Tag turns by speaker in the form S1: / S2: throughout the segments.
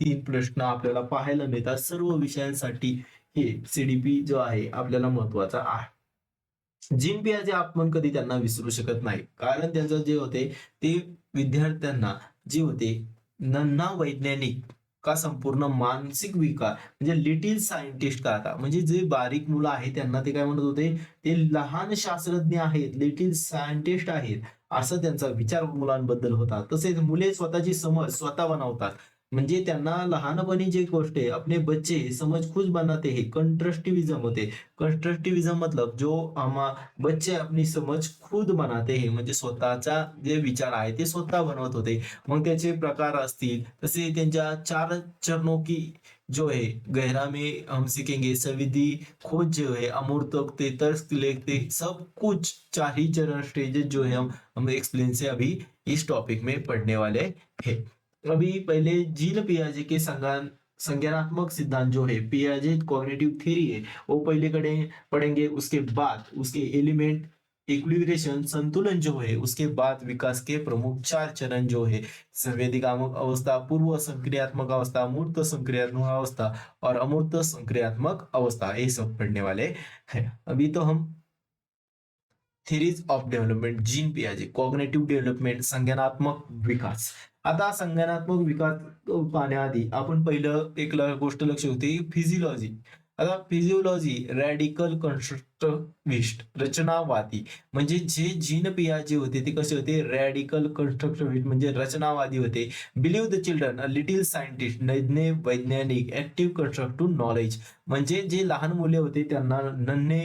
S1: 3 प्रश्न आपल्याला पाहायला मिळतात. सर्व विषयांसाठी हे सीडीपी जो आहे आपल्याला महत्त्वाचा आहे. जीन पियाजे आपण कधी त्यांना विसरू शकत नाही. कारण त्यांचं जे होते ते विद्यार्थ्यांना जे होते नन्हा वैज्ञानिक का संपूर्ण मानसिक विकार म्हणजे लिटिल सायंटिस्ट का आता म्हणजे जे बारीक मुलं आहेत त्यांना ते काय म्हणत होते, ते लहान शास्त्रज्ञ आहेत, लिटिल सायंटिस्ट आहेत, असा त्यांचा विचार मुलांबद्दल होता. तसेच मुले स्वतःची समज स्वतः बनवतात. म्हणजे त्यांना लहानपणी जी गोष्ट आहे, अपने बच्चे समझ खुद बनाते हैं, कंस्ट्रक्टिव्हिजम होते. कंस्ट्रक्टिव्हिजम मतलब जो बच्चे अपनी समझ खुद बनाते हैं म्हणजे स्वतःचा जे विचार आहे ते स्वतः बनवत होते. मग त्याचे प्रकार असतील तसे त्यांच्या 4 चरणों की जो है गहरा में हम सीखेंगे संविधि खोज जो है अमूर्तक ते तर्क लेखते सब कुछ 4 ही चरण स्टेजेस जो है हम एक्सप्लेन से अभी इस टॉपिक में पढ़ने वाले हैं। अभी पहले जीन पियाजे के संज्ञानात्मक सिद्धांत जो है पियाजे कॉग्निटिव थ्योरी है वो पहले पढ़ेंगे। उसके बाद उसके एलिमेंट इक्विलिब्रेशन संतुलन जो है उसके बाद विकास के प्रमुख 4 चरण जो है संवेदिकात्मक अवस्था, पूर्व संक्रियात्मक अवस्था, मूर्त संक्रियात्मक अवस्था और अमूर्त संक्रियात्मक अवस्था, ये सब पढ़ने वाले हैं। अभी तो हम थेरीज ऑफ डेव्हलपमेंट जीन पियाजे कॉग्निटिव्ह डेव्हलपमेंट संज्ञानात्मक विकास. आता संज्ञानात्मक विकास पाहण्याआधी आपण पहिलं एक गोष्ट लक्ष होती फिजिओलॉजी. आता फिजिओलॉजी रॅडिकल कन्स्ट्रक्टिव्हिस्ट रचनावादी म्हणजे जे जीन पियाजे होते ते कसे होते रॅडिकल कन्स्ट्रक्टिव्हिस्ट म्हणजे रचनावादी होते. Believe the children a little scientist नन्हे वैज्ञानिक ऍक्टिव्ह कन्स्ट्रक्टिव्ह नॉलेज म्हणजे जे लहान मुले होते त्यांना नन्हे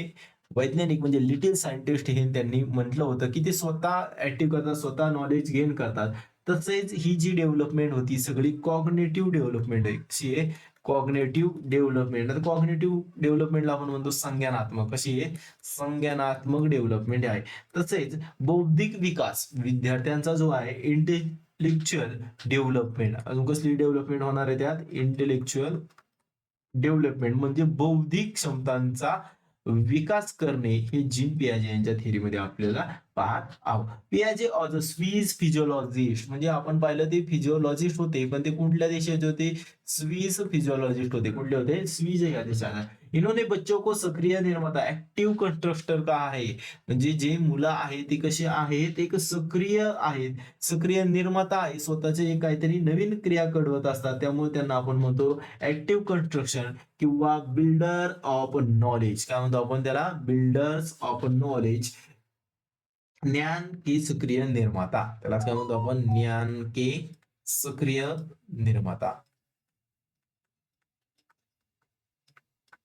S1: वैज्ञानिक म्हणजे लिटिल सायंटिस्ट हे त्यांनी म्हटलं होतं, की ते स्वतः ऍक्टिव्ह करतात, स्वतः नॉलेज गेन करतात. तसेच ही जी डेव्हलपमेंट होती सगळी कॉग्निटिव्ह डेव्हलपमेंट आहे. कशी आहे? Cognitive development. आता कॉग्निटिव्ह डेव्हलपमेंटला आपण म्हणतो संज्ञानात्मक. कशी आहे? संज्ञानात्मक डेव्हलपमेंट आहे. तसेच बौद्धिक विकास विद्यार्थ्यांचा जो आहे इंटेलेक्च्युअल डेव्हलपमेंट. अजून कसली डेव्हलपमेंट होणार आहे त्यात? इंटेलेक्च्युअल डेव्हलपमेंट म्हणजे बौद्धिक क्षमतांचा विकास करणे हे जीन पियाजे यांच्या थेअरीमध्ये आपल्याला पाहत आहोत. पियाजे ऑफ द स्विस फिजिओलॉजिस्ट म्हणजे आपण पाहिलं ते फिजिओलॉजिस्ट होते, पण ते कुठल्या देशाचे होते? स्विस फिजिओलॉजिस्ट होते. कुठले होते? स्विस या देशाला. इन्होंने बच्चों को सक्रिय निर्माता ऍक्टिव्ह कंस्ट्रक्टर का आहे म्हणजे जे मुलं आहेत ते कसे आहेत? एक सक्रिय आहेत, सक्रिय निर्माता आहे, स्वतःचे एक काहीतरी नवीन क्रिया घडवत असतात. त्यामुळे त्यांना आपण म्हणतो ऍक्टिव्ह कन्स्ट्रक्शन किंवा बिल्डर ऑफ नॉलेज. काय म्हणतो आपण त्याला? Builders of knowledge. ज्ञान के सक्रिय निर्माता. त्यालाच काय म्हणतो आपण? ज्ञान के सक्रिय निर्माता.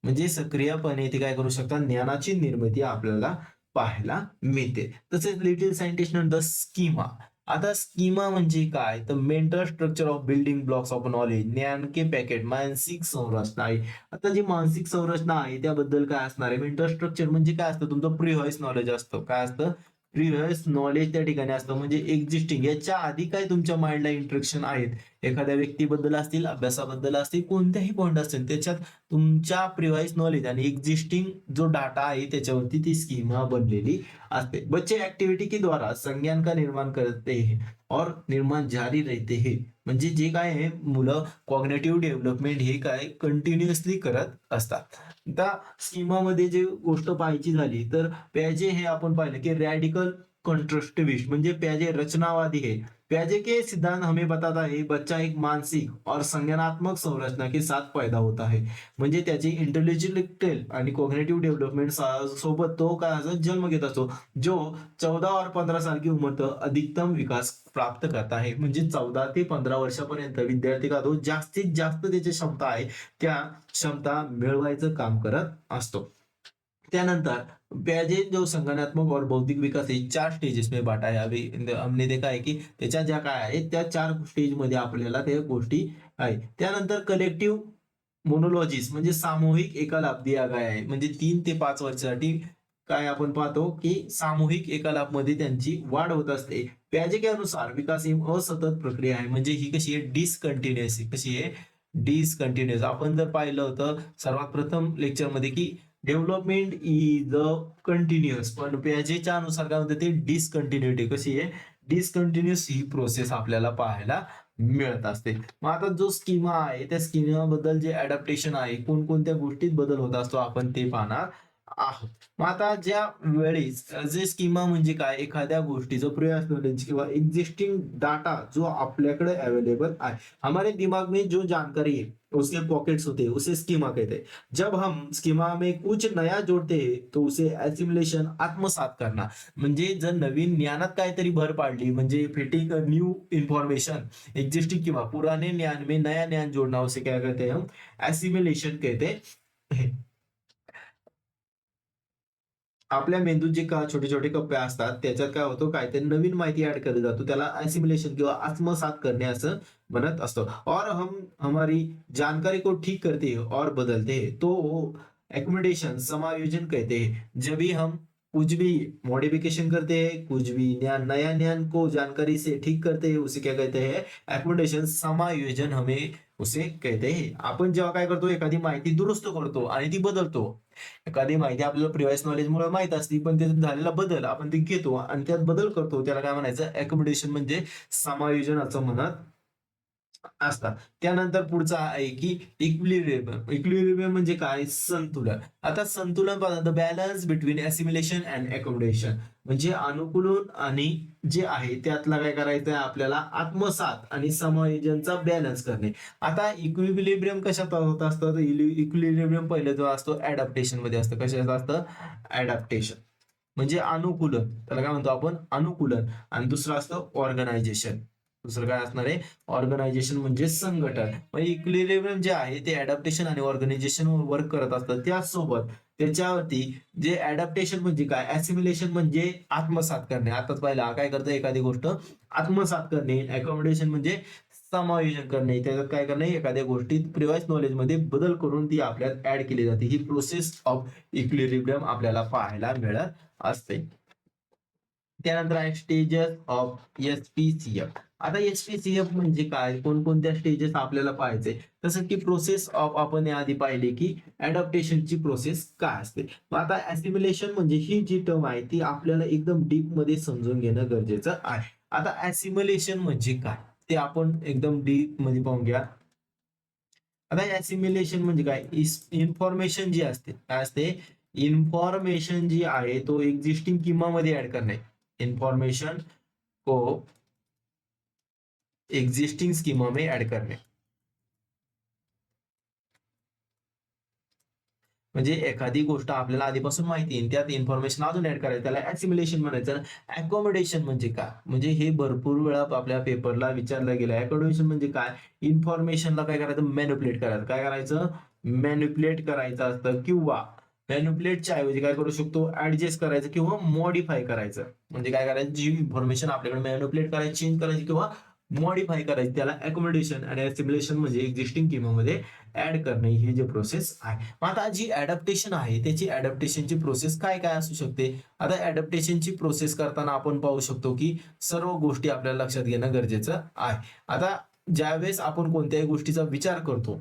S1: म्हणजे सक्रियपणे ते काय करू शकतात? ज्ञानाची निर्मिती आपल्याला पाहायला मिळते. तसेच लिटिल सायंटिस्ट द स्कीमा. आता स्कीमा म्हणजे काय? तर mental structure of building blocks of knowledge. ज्ञान के पॅकेट मानसिक संरचना आहे. आता जी मानसिक संरचना आहे त्याबद्दल काय असणार आहे? मेंटल स्ट्रक्चर म्हणजे काय असतं? तुमचं प्रिव्हाइस नॉलेज असतं. काय असतं? प्रिव्हियस नॉलेज त्या ठिकाणी असतं म्हणजे एक्झिस्टिंग याच्या आधी काय तुमच्या माइंडला इंट्रॅक्शन आहेत एखाद्या व्यक्तीबद्दल असतील, अभ्यासाबद्दल असतील, कोणत्याही पॉईंट असतील त्याच्यात तुमच्या प्रिव्हाइस नॉलेज आणि एक्झिस्टिंग जो डाटा आहे त्याच्यावरती ती स्कीमा बनलेली असते. बच्चे ऍक्टिव्हिटी के द्वारा संज्ञान का निर्माण करते हैं और निर्माण जारी रहते हैं म्हणजे जे काय आहे मुलं कॉग्निटिव्ह डेव्हलपमेंट हे काय कंटिन्युअसली करत असतात. त्या स्कीमामध्ये जे गोष्ट पाहायची झाली तर प्याजे हे आपण पाहिलं की रॅडिकल कंस्ट्रक्टिविस्ट म्हणजे प्याजे रचनावादी है. प्याजे के सिद्धांत हमें बताता है बच्चा एक मानसिक और संज्ञानात्मक संरचना के साथ पैदा होता है म्हणजे त्याची इंटेलेक्चुअल आणि कॉग्निटिव्ह डेव्हलपमेंट सोबत तो काय असं जन्म घेत असतो जो 14 और 15 साल की उम्र तक अधिकतम विकास प्राप्त करता है म्हणजे 14 ते 15 वर्षापर्यंत विद्यार्थी का तो जास्तीत जास्त त्याची क्षमता आहे त्या क्षमता मिळवायचं काम करत असतो. त्यानंतर पियाजे जो संज्ञानात्मक और बौद्धिक विकास हे 4 स्टेजेस में बांटा है. अभी हमने देखा है की त्याच्या ज्या काय आहेत त्या 4 स्टेज मध्ये आपल्याला त्या गोष्टी आहेत. त्यानंतर कलेक्टिव्ह मोनोलॉजीस म्हणजे सामूहिक एकालाप दिया गया आहे म्हणजे 3 ते 5 वर्षासाठी काय आपण पाहतो की सामूहिक एकालाप मध्ये त्यांची वाढ होत असते. पियाजे के अनुसार विकास ही असतत प्रक्रिया आहे म्हणजे ही कशी आहे? डिसकंटिन्युअस. कशी आहे? डिसकंटिन्युअस. आपण जर पाहिलं होतं सर्वात प्रथम लेक्चर मध्ये की डेव्हलपमेंट इज अ कंटिन्युअस पण पियाजेच्या अनुसार काय म्हणते ते डिसकंटिन्युटी. कशी आहे? डिसकंटिन्युअस ही प्रोसेस आपल्याला पाहायला मिळत असते. मग आता जो स्कीमा आहे त्या स्कीमाबद्दल जे अडॅप्टेशन आहे, कोणकोणत्या गोष्टीत बदल होत असतो आपण ते पाहणार आहोत. मग आता ज्या वेळेस जे स्कीमा म्हणजे काय, एखाद्या गोष्टीचं प्रिव्हियस नॉलेज किंवा एक्झिस्टिंग डाटा जो आपल्याकडे अवेलेबल है, हमारे दिमाग में जो जानकारी है उसके पॉकेट्स होते हैं, उसे स्कीमा कहते हैं. जब हम स्कीमा में कुछ नया जोड़ते हैं तो उसे एसिमुलेशन, आत्मसात करना. म्हणजे जर नवीन ज्ञानात काहीतरी भर पाडली म्हणजे फिटिंग न्यू इन्फॉर्मेशन एग्जिस्टिंग किंवा पुराने ज्ञान में नया ज्ञान जोड़ना, उसे क्या कहते हैं हम, एसिमुलेशन कहते हैं. आपल्या मेंदूत जे का छोटे-छोटे कप्पे असतात, त्याच्यात काय होतं, काहीतरी नवीन माहिती ॲड केली जातो. त्याला असिमिलेशन किंवा आत्मसात करणे असं म्हणत असतो. और हम हमारी जानकारी को ठीक करते हैं और बदलते हैं, तो एक्कोमोडेशन, समायोजन कहते हैं. जब भी हम कुछ भी मॉडिफिकेशन करते हैं, कुछ भी नया ज्ञान को जानकारी से ठीक करते हैं, उसे क्या कहते हैं? एक्कोमोडेशन, समायोजन हमें उसे कहते हैं. आपण जेव्हा काय करतो, एखादी माहिती दुरुस्त करतो आणि ती बदलतो. एखादी माहिती आपल्याला प्रिव्हियस नॉलेजमुळे माहीत असते, पण त्याच्यात झालेला बदल आपण ते घेतो आणि त्यात बदल करतो. त्याला काय म्हणायचं? अकोमोडेशन म्हणजे समायोजन असं म्हणत असतात. त्यानंतर पुढचा आहे की इक्विलिब्रियम. इक्विलिब्रियम म्हणजे काय? संतुलन. आता संतुलन बघा, the balance between assimilation and accommodation. म्हणजे अनुकूलन आणि जे आहे त्यातला काय करायचं आहे आपल्याला, आत्मसात आणि समायोजनचा बॅलन्स करणे. आता इक्विलिब्रियम कशात होत असतं? तर इक्विलिब्रियम पहिले जो असतो अडॅप्टेशन मध्ये असतं. कशात असतं? अडॅप्टेशन म्हणजे अनुकूलन. त्याला काय म्हणतो आपण? अनुकूलन. आणि दुसरं असतं ऑर्गनायझेशन. दुसरं काय असणार आहे? ऑर्गनायझेशन म्हणजे संघटन. मग इक्विलिब्रियम जे आहे ते अडॅप्टेशन आणि ऑर्गनायझेशन वर्क करत असतं. त्याचसोबत त्याच्यावरती जे अडॅप्टेशन म्हणजे काय, असिमिलेशन म्हणजे आत्मसात करणे. आताच पाहिलं काय करतं, एखादी गोष्ट आत्मसात करणे. अकोमोडेशन म्हणजे समायोजन करणे. त्याच्यात काय करणे, एखाद्या गोष्टीत प्रिव्हियस नॉलेज मध्ये बदल करून ती आपल्यात ऍड केली जाते. ही प्रोसेस ऑफ इक्विलिब्रियम आपल्याला पाहायला मिळत असते. त्यानंतर आहे स्टेजेस ऑफ एस-पी-सी-एफ. आता एस-पी-सी-एफ म्हणजे काय? कोणकोणत्या स्टेजेस आपल्याला पाहायचे? जसं की प्रोसेस ऑफ आपण याआधी पाहिले की अडॅप्टेशनची प्रोसेस काय असते. मग आता असिमिलेशन म्हणजे ही जी टर्म आहे ती आपल्याला एकदम डीप मध्ये समजून घेणं गरजेचं आहे. आता असिमिलेशन म्हणजे काय? ते आपण एकदम डीप मध्ये पाहून घ्या. आता असिमिलेशन म्हणजे काय? इन्फॉर्मेशन जी असते, काय असते? इन्फॉर्मेशन जी आहे तो एक्झिस्टिंग किंमामध्ये ऍड करणे. इन्फॉर्मेशन को एक्झिस्टिंग स्कीमा में ऍड करणे. म्हणजे एखादी गोष्ट आपल्याला आधीपासून माहिती आहे, त्यात इन्फॉर्मेशन अजून ऍड करायचं, त्याला असिमिलेशन म्हणायचं. अकोमोडेशन म्हणजे काय? म्हणजे हे भरपूर वेळा आपल्या पेपरला विचारलं गेलं. अकोमोडेशन म्हणजे काय? इन्फॉर्मेशनला काय करायचं? मॅनिप्युलेट करायचं. काय करायचं? मॅनिप्युलेट करायचं असतं, किंवा मॅनिप्युलेटच्या ऐवजी काय करू शकतो? ऍडजस्ट करायचं किंवा मॉडिफाय करायचं. म्हणजे काय करायचं? जी इन्फॉर्मेशन आपल्याकडे मॅनिप्युलेट करायची, चेंज करायची किंवा मॉडिफाय करायची, त्याला अकोमोडेशन. आणि असिमिलेशन म्हणजे एक्झिस्टिंग किंमामध्ये ऍड करणे, हे जे प्रोसेस आहे. मग आता जी अडॅप्टेशन आहे त्याची अडॅप्टेशनची प्रोसेस काय काय असू शकते? आता अडॅप्टेशनची प्रोसेस करताना आपण पाहू शकतो की सर्व गोष्टी आपल्याला लक्षात घेणं गरजेचं आहे. आता ज्यावेळेस आपण कोणत्याही गोष्टीचा विचार करतो,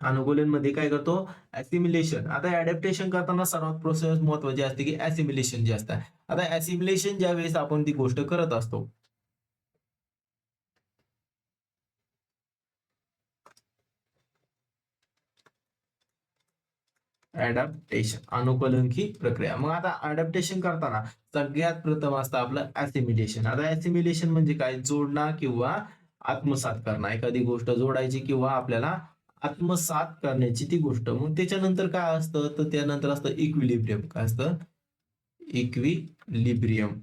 S1: अनुकूलनमध्ये काय करतो? असिमिलेशन. आता अडॅप्टेशन करताना सर्वात प्रोसेस महत्वाची असते की असिमिलेशन जे असतं. आता असिमिलेशन ज्या वेळेस आपण ती गोष्ट करत असतो, अडॅप्टेशन, अनुकूलन ही प्रक्रिया. मग आता अडॅप्टेशन करताना सगळ्यात प्रथम असतं आपलं असिमिलेशन. आता असिमिलेशन म्हणजे काय? जोडणं किंवा आत्मसात करणं. एखादी गोष्ट जोडायची किंवा आपल्याला आत्मसात करण्याची ती गोष्ट. मग त्याच्यानंतर काय असतं? तर त्यानंतर असतं इक्विलिब्रियम. काय असतं? इक्विलिब्रियम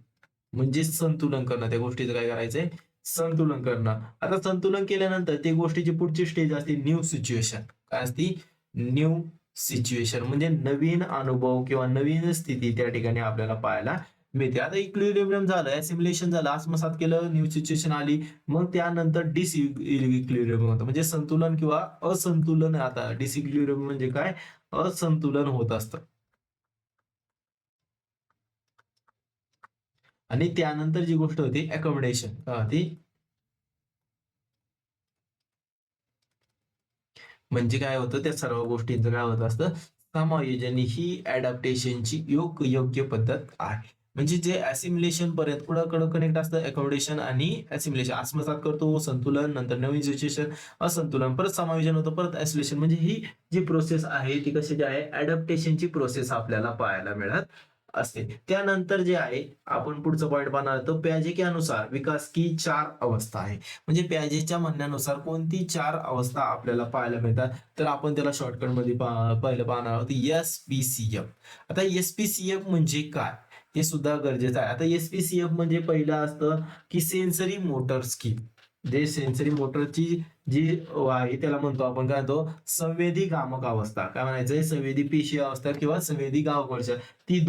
S1: म्हणजे संतुलन करणं. त्या गोष्टीचं काय करायचंय? संतुलन करणं. आता संतुलन केल्यानंतर ते गोष्टीची पुढची स्टेज असते न्यू सिच्युएशन. काय असती? न्यू सिच्युएशन म्हणजे नवीन अनुभव किंवा नवीन स्थिती त्या ठिकाणी आपल्याला पाहायला मिळते. आता इक्विलिब्रियम झालं, असिमिलेशन झालं, आत्मसात केलं, न्यू सिच्युएशन आली. मग त्यानंतर डिसइक्विलिब्रियम होतं, म्हणजे संतुलन किंवा असंतुलन. आता डिसइक्विलिब्रियम म्हणजे काय? असंतुलन होत असतं. आणि त्यानंतर जी गोष्ट होती अकोमोडेशन, ती म्हणजे काय होतं? त्या सर्व गोष्टींचं काय होत असतं? समायोजन ही अडॅप्टेशनची योग्य योग्य पद्धत आहे. म्हणजे जे असिमिलेशन पर्यंत पुढं कनेक्ट असतं अकोमोडेशन आणि असिमिलेशन, आत्मसात करतो, संतुलन, नंतर नवीन सिच्युएशन, असंतुलन, परत समायोजन होतं, परत ऍसिलेशन. म्हणजे ही जी प्रोसेस आहे ती कशाची आहे, अडॅप्टेशनची प्रोसेस आपल्याला पाहायला मिळत असते. त्यानंतर जे आहे आपण पुढचं पॉईंट पाहणार तर प्याजे के अनुसार विकास की 4 अवस्था आहे. म्हणजे प्याजेच्या म्हणण्यानुसार कोणती 4 अवस्था आपल्याला पाहायला मिळतात, तर आपण त्याला शॉर्टकट मध्ये पहिलं पाहणार आहोत, एस-पी-सी-एफ. आता एस-पी-सी-एफ म्हणजे काय हे सुद्धा गरजेचं आहे. आता एस-पी-सी-एफ म्हणजे पहिलं असतं की सेन्सरी मोटर स्किल. जे सेन्सरी मोटरची जी आहे त्याला म्हणतो आपण, काय म्हणतो, संवेदी गामक अवस्था. काय म्हणायचंय, संवेदी पेशी अवस्था किंवा संवेदी गामक अवस्था. ती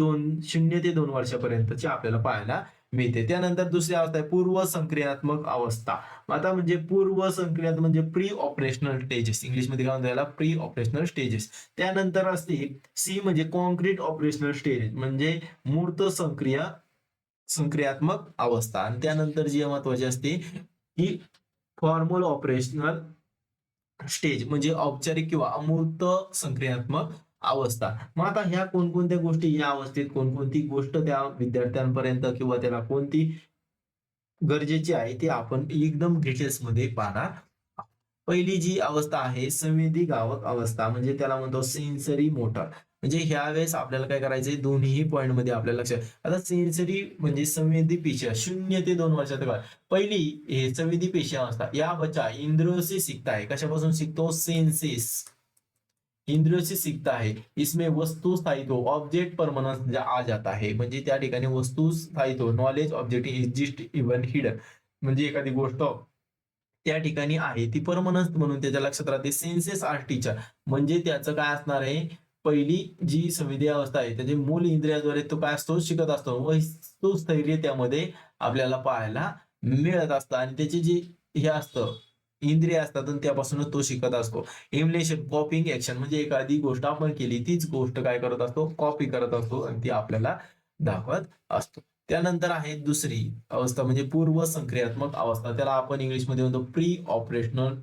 S1: 0 ते 2 वर्षापर्यंतची आपल्याला पाहायला मिळते. त्यानंतर दुसरी अवस्था आहे पूर्व संक्रियात्मक अवस्था. आता म्हणजे पूर्व संक्रियात्मक म्हणजे प्री ऑपरेशनल स्टेजेस, इंग्लिशमध्ये काय म्हणतात याला, प्री ऑपरेशनल स्टेजेस. त्यानंतर असते सी म्हणजे कॉन्क्रीट ऑपरेशनल स्टेज, म्हणजे मूर्त संक्रियात्मक अवस्था. आणि त्यानंतर जी महत्वाची असते ही फॉर्मल ऑपरेशनल स्टेज, म्हणजे औपचारिक किंवा अमूर्त संक्रियात्मक अवस्था. मग आता ह्या कोणकोणत्या गोष्टी, या अवस्थेत कोणकोणती गोष्ट त्या विद्यार्थ्यांपर्यंत किंवा त्याला कोणती गरजेची आहे ते आपण एकदम डिटेल्स मध्ये पाहणार आहोत. पहिली जी अवस्था आहे संवेदी गावक अवस्था, म्हणजे त्याला म्हणतो सेन्सरी मोटर. म्हणजे ह्या वेळेस आपल्याला काय करायचंय, दोन्ही पॉइंट मध्ये आपल्याला लक्षात. आता सेन्सरी म्हणजे संवेदी पेशी 0 ते 2 वर्षाचा काळ. पहिली हे संवेदी पेशी अवस्था, या बच्चा इंद्रियों से सीखता है. कशापासून शिकतो, सेन्सेस, इंद्रियों से सीखता है. इसमें वस्तु स्थायित्व ऑब्जेक्ट परमनन्स आ जाता है. म्हणजे त्या ठिकाणी वस्तू स्थायित्व, knowledge object exist even hidden, म्हणजे एखादी गोष्ट त्या ठिकाणी आहे ती परमनन्स म्हणून त्याच्या लक्षात राहते. सेन्सेस आर टीचर, म्हणजे त्याचं काय असणार आहे, पहिली जी संवेदी अवस्था आहे त्याचे मूल इंद्रियाद्वारे तो काय असतो, शिकत असतो. व स्थैर्य त्यामध्ये आपल्याला पाहायला मिळत असतं. आणि त्याचे जे हे असतं, इंद्रिय असतात आणि त्यापासूनच तो शिकत असतो. इम्युलेशन कॉपिंग ऍक्शन, म्हणजे एखादी गोष्ट आपण केली तीच गोष्ट काय करत असतो, कॉपी करत असतो आणि ती आपल्याला दाखवत असतो. त्यानंतर आहे दुसरी अवस्था म्हणजे पूर्व संक्रियात्मक अवस्था, त्याला आपण इंग्लिशमध्ये म्हणतो प्री ऑपरेशनल.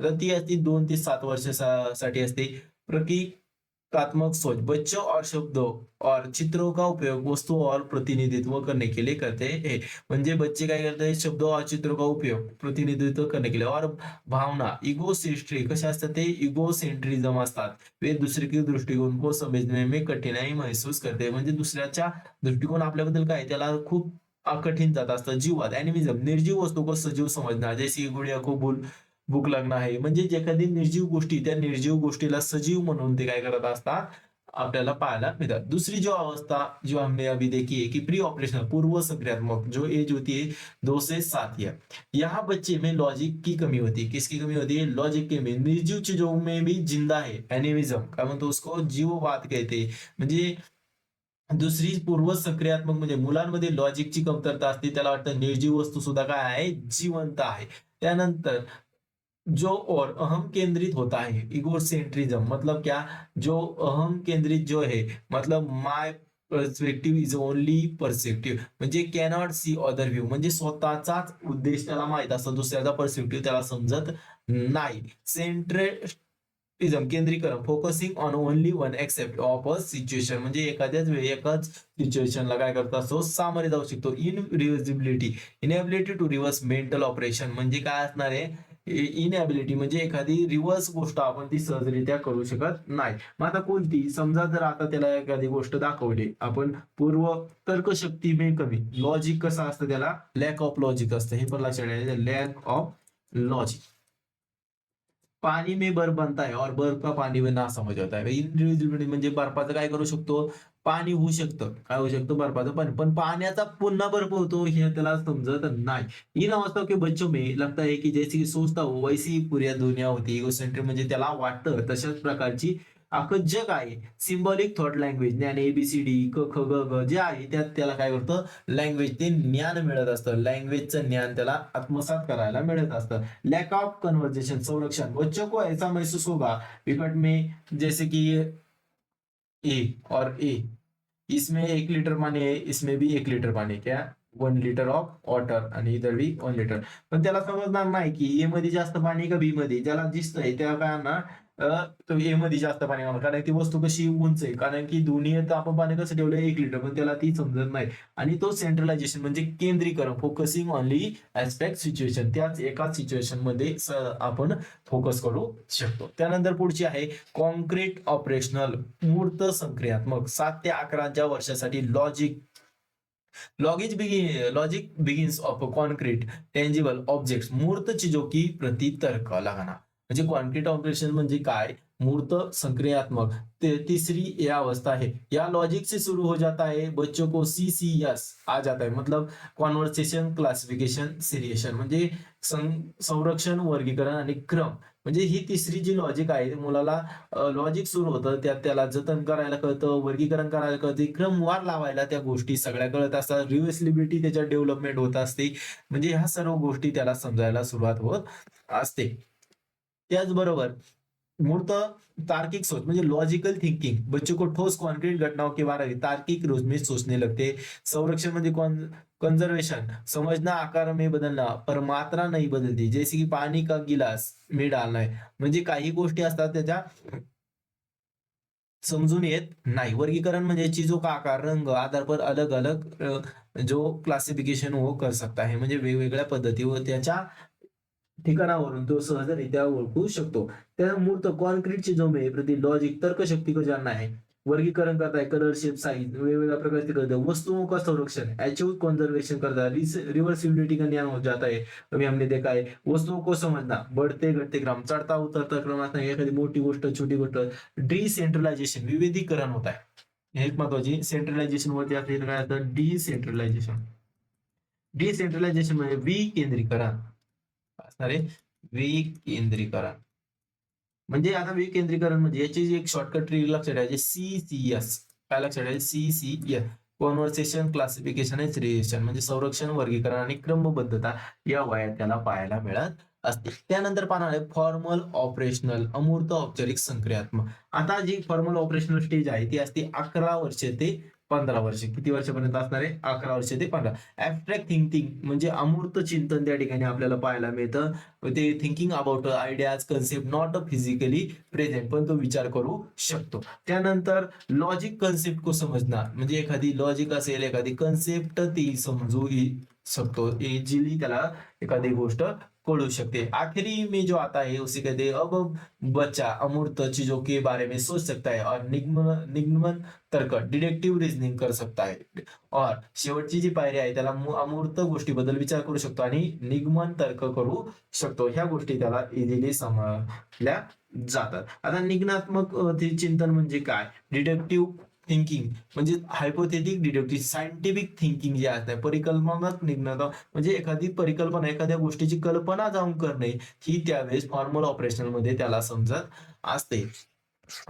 S1: तर ती असते 2 ते 7 वर्षासाठी असते. प्रतीकात्मक सोच, बच्चों और शब्दों और चित्रों का उपयोग वस्तु और प्रतिनिधित्व करने के लिए करते हैं. म्हणजे बच्चे काय करते हैं, शब्दों और चित्रों का उपयोग प्रतिनिधित्व करने के लिए. और भावना इगोसेंट्रिक कशा असतात, ते इगोसेंट्रिझम असतात. वे दूसरे के दृष्टिकोन को समझने में कठिनाई महसूस करते. म्हणजे दुसऱ्याच्या दृष्टिकोन आपल्याबद्दल काय त्याला खूप कठीण जात असतं. जीववाद ॲनिमिझम, निर्जीव वस्तू को सजीव समजना, जैसे गुड़िया को भूक लागणं आहे. म्हणजे जे एखादी निर्जीव गोष्टी, त्या निर्जीव गोष्टीला सजीव म्हणून ते काय करत असतात, आपल्याला पाहायला मिळतात. दूसरी जो अवस्था जो हमने अभी देखी है कि प्री ऑपरेशनल पूर्व संक्रियात्मक, जो एज होती है 2 से 7 ईयर. यहाँ बच्चे में लॉजिक की कमी होती है. किसकी कमी होती है, लॉजिक की कमी. निर्जीव चीजों में भी जिंदा है, एनिमिझम काय म्हणतो उसको, जीववाद कहते. म्हणजे दुसरी पूर्व सक्रियात्मक म्हणजे मुलांमध्ये लॉजिकची कमतरता असते, त्याला वाटतं निर्जीव वस्तू सुद्धा काय आहे, जिवंत आहे. त्यानंतर जो और अहम केंद्रित होता है, इगोसेंट्रिज्म मतलब क्या, जो अहम केंद्रित जो है, मतलब माय पर्स्पेक्टिव्ह इज ओनली पर्स्पेक्टिव्ह, म्हणजे कॅनॉट सी अदर व्ह्यू, म्हणजे स्वतःचाच उद्देश त्याला माहित असतो, दुसऱ्याचा पर्स्पेक्टिव्ह त्याला समजत नाही. सेंट्रिझम केंद्रीकरण, focusing on only one except of a situation, म्हणजे एखाद्याच वेळी एकाच सिच्युएशनला काय करत असतो, सामोरे जाऊ शकतो. Irreversibility, inability to reverse mental operation, म्हणजे काय असणार आहे, इनॅबिलिटी म्हणजे एखादी रिव्हर्स गोष्ट आपण ती सहजरित्या करू शकत नाही. मग आता कोणती, समजा जर आता त्याला एखादी गोष्ट दाखवली आपण, पूर्व तर्कशक्ती में कमी, लॉजिक कसं असतं त्याला, लॅक ऑफ लॉजिक असतं, हे पण लक्षात ठेवायचं, लॅक ऑफ लॉजिक. पाणी में बर्फ बनता है और बर्फ का पाणी में ना समज होता है. इनडिव्हिजिबिलिटी म्हणजे बर्फाचं काय करू शकतो, पाणी होऊ शकतं, काय होऊ शकतं, बर्फाचं पाणी, पण पाण्याचा पुन्हा बर्फ होतो हे त्याला समजत नाही. इन अवस्था के बच्चों में लगता है की जैसी की सोचता हो वैसी ही पूरी दुनिया होती. इगोसेंट्रिक म्हणजे त्याला वाटतं तशाच प्रकारची अख्खं जग आहे. सिम्बॉलिक थॉट लँग्वेज, ज्ञान ABCD क ख ग घ जे आहे त्यात त्याला काय करतं, लँग्वेज ते ज्ञान मिळत असतं, लँग्वेजचं ज्ञान त्याला आत्मसात करायला मिळत असतं. लैक ऑफ कन्वर्जेशन, संरक्षण, बच्चों को ऐसा महसूस होगा विकट में, जैसे कि ए और ए, इसमें 1 लीटर पानी है, इसमें भी 1 लीटर पानी, क्या 1 लिटर ऑफ वॉटर आणि इधर बी 1 लिटर. पण त्याला समजणार नाही की ए मध्ये जास्त पाणी का बी मध्ये. ज्याला दिसतंय त्या काय ना तो ए मध्ये जास्त पाणी घालणार. कारण ती वस्तू कशी उंच आहे. कारण की दोन्हीत आपण पाणी कसं ठेवलं 1 लिटर, पण त्याला ती समजत नाही. आणि तो सेंट्रलायझेशन म्हणजे केंद्रीकरण, फोकसिंग ऑनली ऍस्पेक्ट सिच्युएशन. त्याच एकाच सिच्युएशन मध्ये आपण फोकस करू शकतो. त्यानंतर पुढची आहे कॉन्क्रीट ऑपरेशनल, मूर्त संक्रियात्मक. 7 ते 11च्या वर्षासाठी logic begins of concrete tangible objects, मूर्त चीजों की प्रति तर्क लगाना. म्हणजे कॉन्क्रीट ऑपरेशन म्हणजे काय, मूर्त संक्रियात्मक तीसरी ये अवस्था है. या लॉजिक से शुरू हो जाता है, बच्चों को CCS आ जाता है, मतलब कॉन्वर्सेशन क्लासिफिकेशन सिरिएशन. म्हणजे संरक्षण, वर्गीकरण आणि क्रम. म्हणजे ही तिसरी जी लॉजिक आहे, मुलाला लॉजिक सुरू होतं, त्यात त्याला जतन करायला कळतं, वर्गीकरण करायला कळते, क्रमवार लावायला त्या गोष्टी सगळ्या कळत असतात, रिव्हर्सिबिलिटी त्याच्यात डेव्हलपमेंट होत असते. म्हणजे ह्या सर्व गोष्टी त्याला समजायला सुरुवात होत असते. त्याचबरोबर मूर्त तार्किक सोच म्हणजे लॉजिकल थिंकिंग, बच्चों को ठोस कॉन्क्रीट घटनाओं के बारे में तार्किक रूप में सोचने लगते. संरक्षण म्हणजे कंजर्वेशन, समझना, आकार में बदलना पर मात्रा नहीं बदलती. जैसे की पानी का गिलास में डालना है. म्हणजे काही गोष्टी असतात त्याच्या समजून येत नाही. वर्गीकरण म्हणजे चीजों का आकार, रंग, आधार पर अलग अलग जो क्लासिफिकेशन वो कर सकता है. म्हणजे वेगवेगळ्या पद्धतीवर त्याच्या ठिकाणावरून तो सहजरित्या ओळखू शकतो. त्या मूर्त कॉन्क्रीट चीजों में प्रति लॉजिक तर्कशक्ती को जानना है. वर्गीकरण करता है, कलर, शेप, साइज वेगवेगळ्या प्रकारचे करता है. वस्तुओं का संरक्षण, अचीव कंजर्वेशन करता है, रिवर्सिबिलिटी का ज्ञान हो जाता है. अभी हमने देखा है वस्तुओं को समझना, बढ़ते घटते क्रम, चढता उतरता क्रम असणार, एखादी मोठी गोष्ट छोटी गोष्ट. डिसेंट्रलायझेशन विविधीकरण होत आहे. हे एक महत्वाची. सेंट्रलायझेशन वरती असते काय असतं, डिसेंट्रलायझेशन. डिसेंट्रलायझेशन म्हणजे विकेंद्रीकरण असणार आहे. विकेंद्रीकरण म्हणजे आता विकेंद्रीकरण म्हणजे याची जी एक शॉर्टकट ट्रिक लक्षात ठेवायची, CCS. काय लक्षात ठेवायचं, CCS. कॉन्व्हर्सेशन क्लासिफिकेशन आणि सिरिएशन. म्हणजे संरक्षण, वर्गीकरण आणि क्रमबद्धता या वयात त्याला पाहायला मिळत असते. त्यानंतर पाहणार आहे फॉर्मल ऑपरेशनल, अमूर्त औपचारिक संक्रियात्मक. आता जी फॉर्मल ऑपरेशनल स्टेज आहे ती असते 11 वर्ष ते 15 वर्ष. किती वर्षापर्यंत असणार आहे, 11 वर्ष ते 15. ऍबस्ट्रॅक्ट थिंकिंग म्हणजे अमूर्त चिंतन त्या ठिकाणी आपल्याला पाहायला मिळतं. ते thinking about ideas, concept not physically present, पण तो विचार करू शकतो. त्यानंतर लॉजिक कन्सेप्ट को समजणार, म्हणजे एखादी लॉजिक असेल, एखादी कन्सेप्ट ती समजू शकतो इजिली, त्याला एखादी गोष्ट कळू शकते. आखिरी में जो आता है उसे कहते हैं अब बच्चा अमूर्त चीजों के बारे में सोच सकता है और निगमन तर्क, डिडक्टिव्ह रिझनिंग कर सकता है. और शेवटची जी पायरी आहे त्याला अमूर्त गोष्टीबद्दल विचार करू शकतो आणि निगमन तर्क करू शकतो. ह्या गोष्टी त्याला इझिली समजल्या जातात. आता निग्नात्मक चिंतन म्हणजे काय, डिडक्टिव्ह थिंकिंग म्हणजे हायपोथेटिक डिडक्टिव्ह, सायंटिफिक थिंकिंग जे असते, परिकल्पनात्मक निघणं म्हणजे एखादी परिकल्पना, एखाद्या गोष्टीची कल्पना जाऊन करणे, ही त्यावेळेस फॉर्मल ऑपरेशनल मध्ये त्याला समजत असते.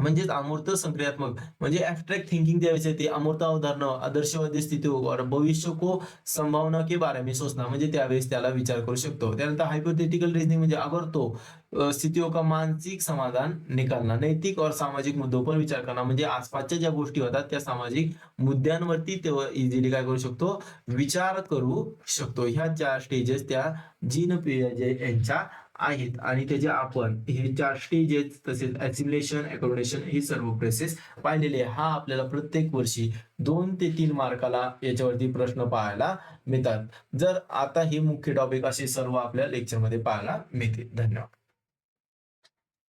S1: म्हणजेच अमूर्त संक्रियात्मक म्हणजे ऍब्स्ट्रैक्ट थिंकिंग त्यावेळेस येते. अमूर्त उदाहरणं, आदर्शवादी स्थिती और भविष्य को संभावना के बारे में सोचना, म्हणजे त्यावेळेस त्याला विचार करू शकतो. त्यानंतर हायपोथेटिकल रिजनिंग म्हणजे अगर तो स्थितियों का मानसिक समाधान निकालना, नैतिक और सामाजिक मुद्दों पर विचार करना, म्हणजे आसपासच्या ज्या गोष्टी होतात त्या सामाजिक मुद्द्यांवरती तेव्हा इझिली काय करू शकतो, विचार करू शकतो. ह्या 4 स्टेजेस त्या जीन पियाजे यांच्या आहेत आणि त्याचे आपण हे 4 स्टेजेस तसेच असिमिलेशन, अकोमोडेशन ही सर्व प्रोसेस पाहिलेली आहे. हा आपल्याला प्रत्येक वर्षी 2 ते 3 मार्काला याच्यावरती प्रश्न पाहायला मिळतात. जर आता हे मुख्य टॉपिक असे सर्व आपल्या लेक्चरमध्ये पाहायला मिळतील. धन्यवाद.